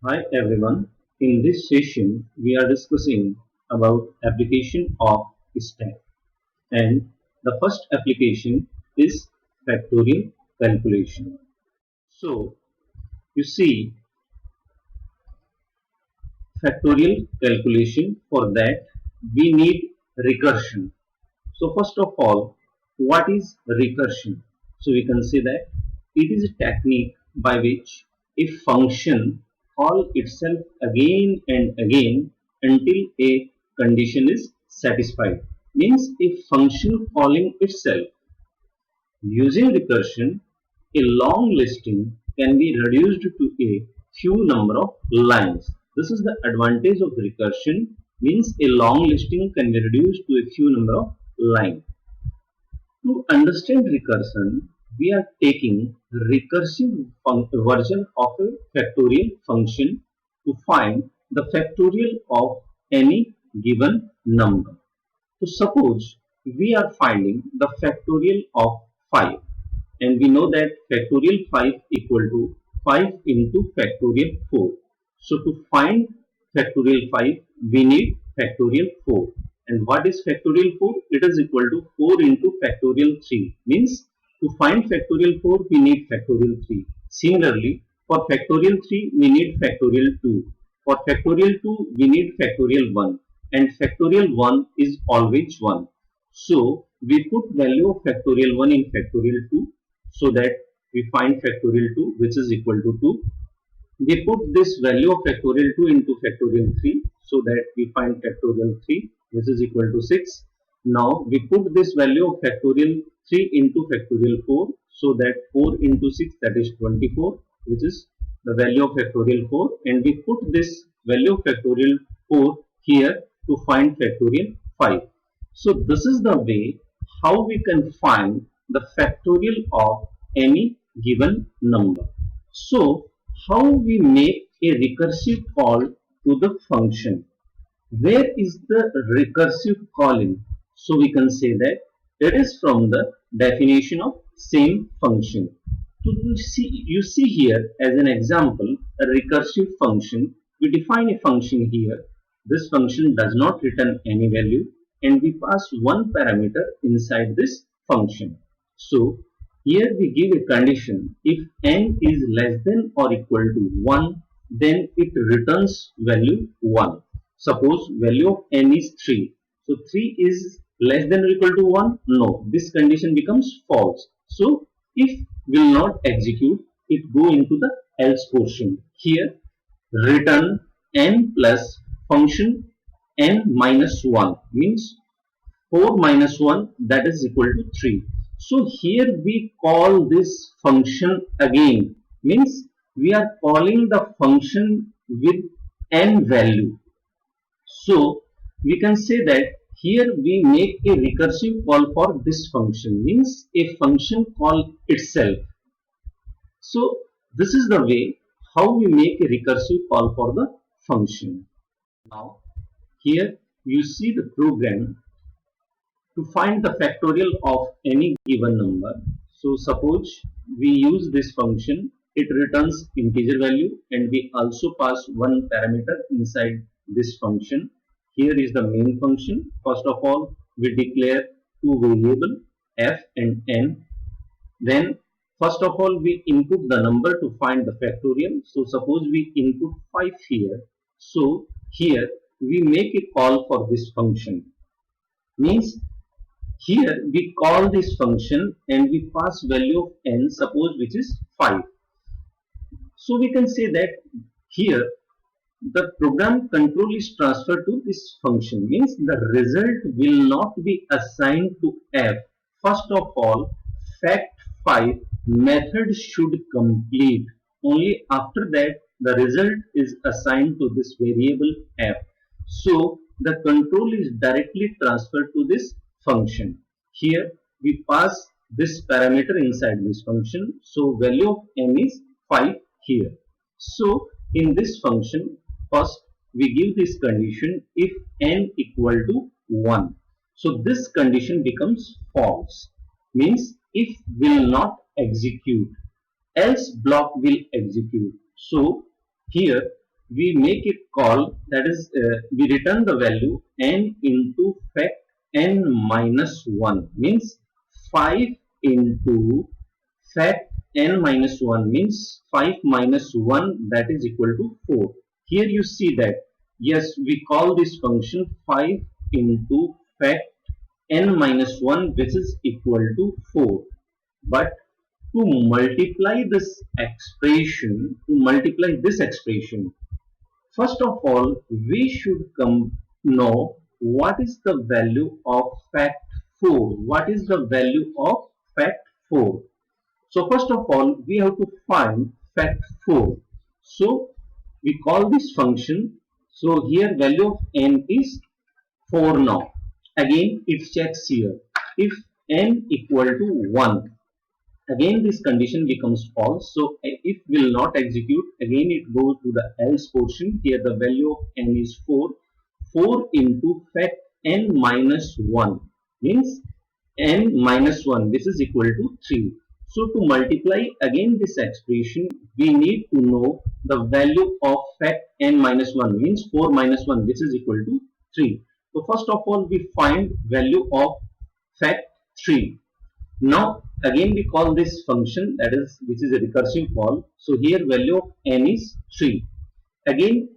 Hi everyone. In this session, we are discussing about application of stack, and the first application is factorial calculation. So you see factorial calculation, for that we need recursion. So first of all, what is recursion? So we can say that it is a technique by which a function call itself again and again until a condition is satisfied. Means a function calling itself. Using recursion, a long listing can be reduced to a few number of lines. This is the advantage of recursion. Means a long listing can be reduced to a few number of lines. To understand recursion, we are taking recursive version of a factorial function to find the factorial of any given number. So suppose we are finding the factorial of 5, and we know that factorial 5 equal to 5 into factorial 4. So to find factorial 5, we need factorial 4. And what is factorial 4? It is equal to 4 into factorial 3. Means to find factorial 4, we need factorial 3. Similarly, for factorial 3, we need factorial 2. For factorial 2, we need factorial 1. And factorial 1 is always 1. So we put value of factorial 1 in factorial 2, so that we find factorial 2, which is equal to 2. We put this value of factorial 2 into factorial 3, so that we find factorial 3, which is equal to 6. Now we put this value of factorial 3 into factorial 4, so that 4 into 6, that is 24, which is the value of factorial 4, and we put this value of factorial 4 here to find factorial 5. So this is the way how we can find the factorial of any given number. So how we make a recursive call to the function? Where is the recursive calling? So we can say that it is from the definition of same function. So you see here as an example a recursive function. We define a function here. This function does not return any value, and we pass one parameter inside this function. So here we give a condition: if n is less than or equal to 1, then it returns value 1. Suppose value of n is 3. So 3 is less than or equal to 1? No. This condition becomes false. So if will not execute, it go into the else portion. Here return n plus function n minus 1 means 4 minus 1, that is equal to 3. So here we call this function again, means we are calling the function with n value. So we can say that here we make a recursive call for this function, means a function call itself. So this is the way how we make a recursive call for the function. Now here you see the program to find the factorial of any given number. So suppose we use this function, it returns integer value, and we also pass one parameter inside this function. Here is the main function. First of all, we declare two variables f and n. Then first of all, we input the number to find the factorial. So suppose we input 5 here. So here we make a call for this function. Means here we call this function and we pass value of n, suppose, which is 5. So we can say that here the program control is transferred to this function, means the result will not be assigned to f. First of all, fact 5 method should complete. Only after that the result is assigned to this variable f. So the control is directly transferred to this function. Here we pass this parameter inside this function. So value of n is 5 here. So in this function, first we give this condition if n equal to 1. So this condition becomes false, means if will not execute, else block will execute. So here we make a call, that is we return the value n into fact n minus 1, means 5 into fact n minus 1, means 5 minus 1, that is equal to 4. Here you see that yes, we call this function 5 into fact n minus 1, which is equal to 4. But to multiply this expression, first of all, we should know what is the value of fact 4. What is the value of fact 4? So first of all, we have to find fact 4. So we call this function. So here value of n is 4 now. Again it checks here. If n equal to 1, again this condition becomes false. So if will not execute, again it goes to the else portion. Here the value of n is 4. 4 into fact n minus 1, means n minus 1, this is equal to 3. So to multiply again this expression, we need to know the value of fact n minus 1, means 4 minus 1, which is equal to 3. So first of all, we find value of fact 3. Now again we call this function, that is, which is a recursive call. So here value of n is 3. Again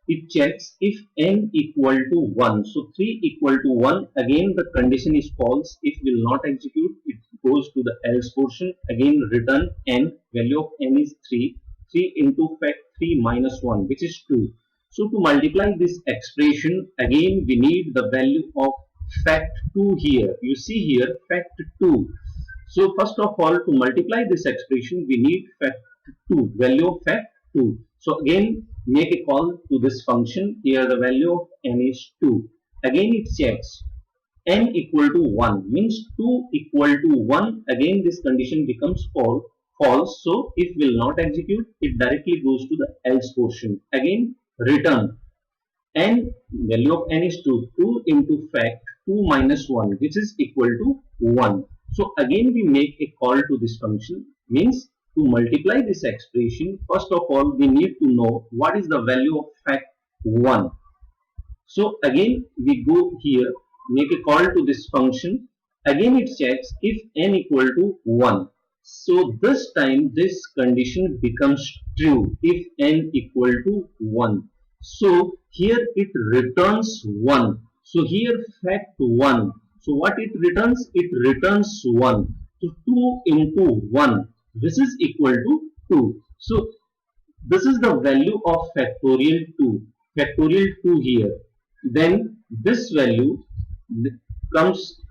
it checks if n equal to 1. So 3 equal to 1, again the condition is false. If will not execute, it goes to the else portion. Again return n, value of n is 3. 3 into fact 3 minus 1, which is 2. So to multiply this expression, again we need the value of fact 2 here. You see here fact 2. So first of all, to multiply this expression, we need fact 2, value of fact 2. So again make a call to this function. Here the value of n is 2. Again it checks n equal to 1, means 2 equal to 1. Again this condition becomes false. So if will not execute, it directly goes to the else portion. Again return n, value of n is 2. 2 into fact 2 minus 1, which is equal to 1. So again we make a call to this function, means to multiply this expression, first of all we need to know what is the value of fact 1. So again we go here, make a call to this function. Again it checks if n equal to 1. So this time this condition becomes true if n equal to 1. So here it returns 1. So here fact 1. So what it returns? It returns 1. So 2 into 1, this is equal to 2. So this is the value of factorial 2. Factorial 2 here. Then this value comes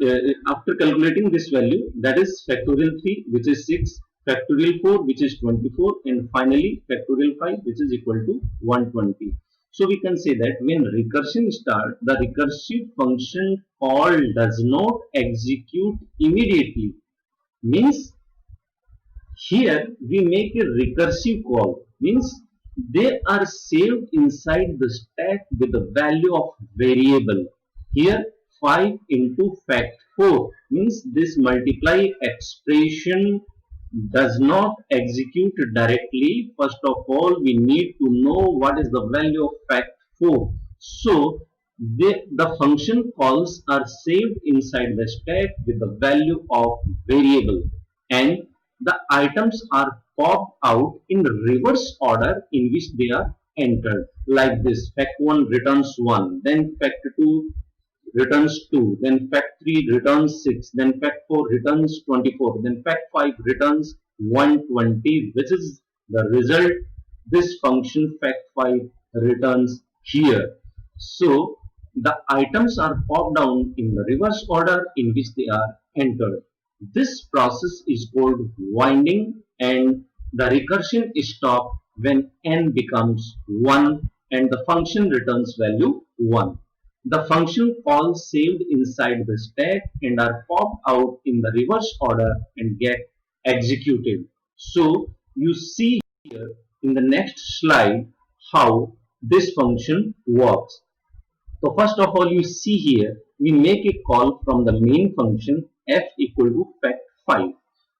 after calculating this value, that is factorial 3, which is 6, factorial 4, which is 24, and finally factorial 5, which is equal to 120. So we can say that when recursion starts, the recursive function call does not execute immediately. Means here we make a recursive call, means they are saved inside the stack with the value of variable. Here 5 into fact 4, means this multiply expression does not execute directly. First of all, we need to know what is the value of fact 4. So the function calls are saved inside the stack with the value of variable, and the items are popped out in reverse order in which they are entered, like this. Fact 1 returns 1, then fact 2 returns 2, then fact 3 returns 6, then fact 4 returns 24, then fact 5 returns 120, which is the result this function fact 5 returns here. So the items are popped down in the reverse order in which they are entered. This process is called winding, and the recursion is stopped when n becomes 1 and the function returns value 1. The function calls saved inside the stack and are popped out in the reverse order and get executed. So you see here in the next slide how this function works. So first of all, you see here we make a call from the main function f equal to fact 5.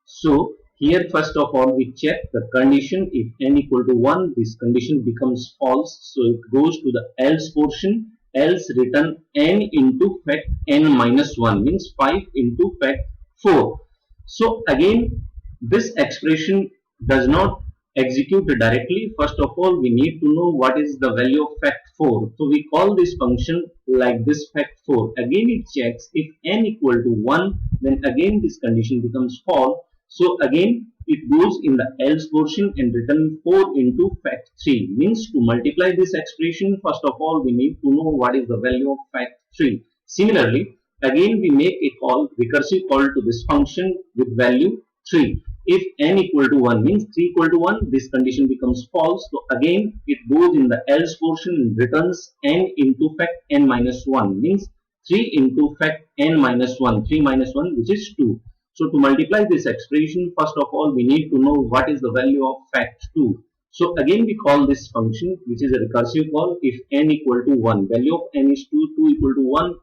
So Here first of all we check the condition. If n equal to 1, this condition becomes false. So it goes to the else portion. Else return n into fact n minus 1 means 5 into fact 4. So again this expression does not execute directly. First of all we need to know what is the value of fact 4. So we call this function like this fact 4. Again it checks if n equal to 1, then again this condition becomes false. So again it goes in the else portion and return 4 into fact 3. Means to multiply this expression, first of all we need to know what is the value of fact 3. Similarly, again we make a call, recursive call to this function with value 3. If n equal to 1 means 3 equal to 1, this condition becomes false. So again it goes in the else portion and returns n into fact n minus 1 means 3 into fact n minus 1, 3 minus 1 which is 2. So to multiply this expression, first of all we need to know what is the value of fact 2. So again we call this function which is a recursive call. If n equal to 1, value of n is 2, 2 equal to 1,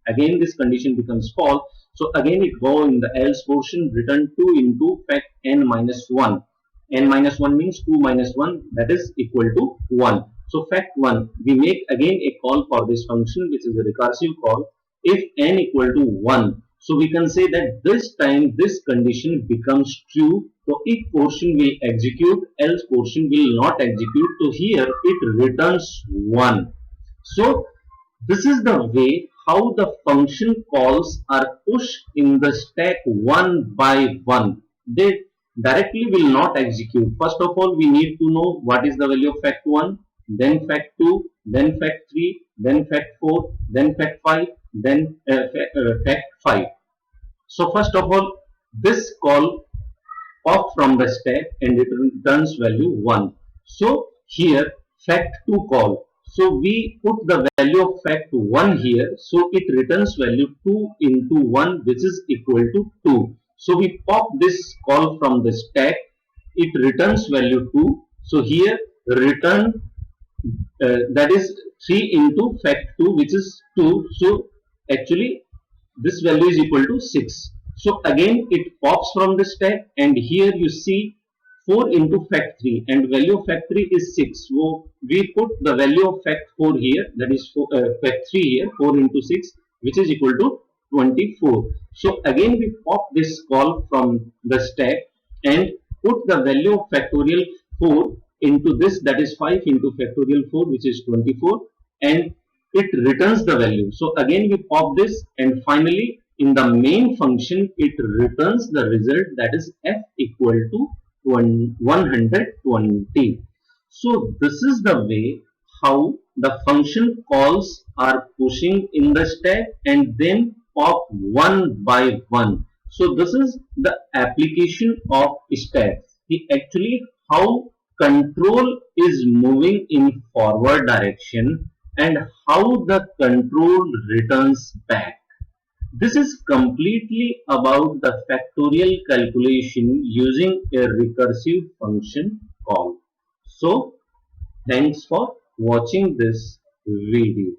again this condition becomes false. So again it go in the else portion, return 2 into fact n minus 1. N minus 1 means 2 minus 1, that is equal to 1. So fact 1, we make again a call for this function which is a recursive call. If n equal to 1, so we can say that this time this condition becomes true. So if portion will execute, else portion will not execute. So here it returns 1. So this is the way how the function calls are pushed in the stack one by one. They directly will not execute. First of all, we need to know what is the value of fact 1, then fact 2, then fact 3, then fact 4, then fact 5, then fact 5. So first of all, this call off from the stack and it returns value 1. So here fact 2 call. So we put the value of fact 1 here. So it returns value 2 into 1 which is equal to 2. So we pop this call from the stack. It returns value 2. So here return that is 3 into fact 2 which is 2. So actually this value is equal to 6. So again it pops from the stack and here you see 4 into fact 3 and value of fact 3 is 6. So we put the value of fact 4 here, that is fact 3 here, 4 into 6 which is equal to 24. So again we pop this call from the stack and put the value of factorial 4 into this, that is 5 into factorial 4 which is 24, and it returns the value. So again we pop this and finally in the main function it returns the result, that is f equal to 120. So this is the way how the function calls are pushing in the stack and then pop one by one. So this is the application of stack. Actually how control is moving in forward direction and how the control returns back. This is completely about the factorial calculation using a recursive function call. So, thanks for watching this video.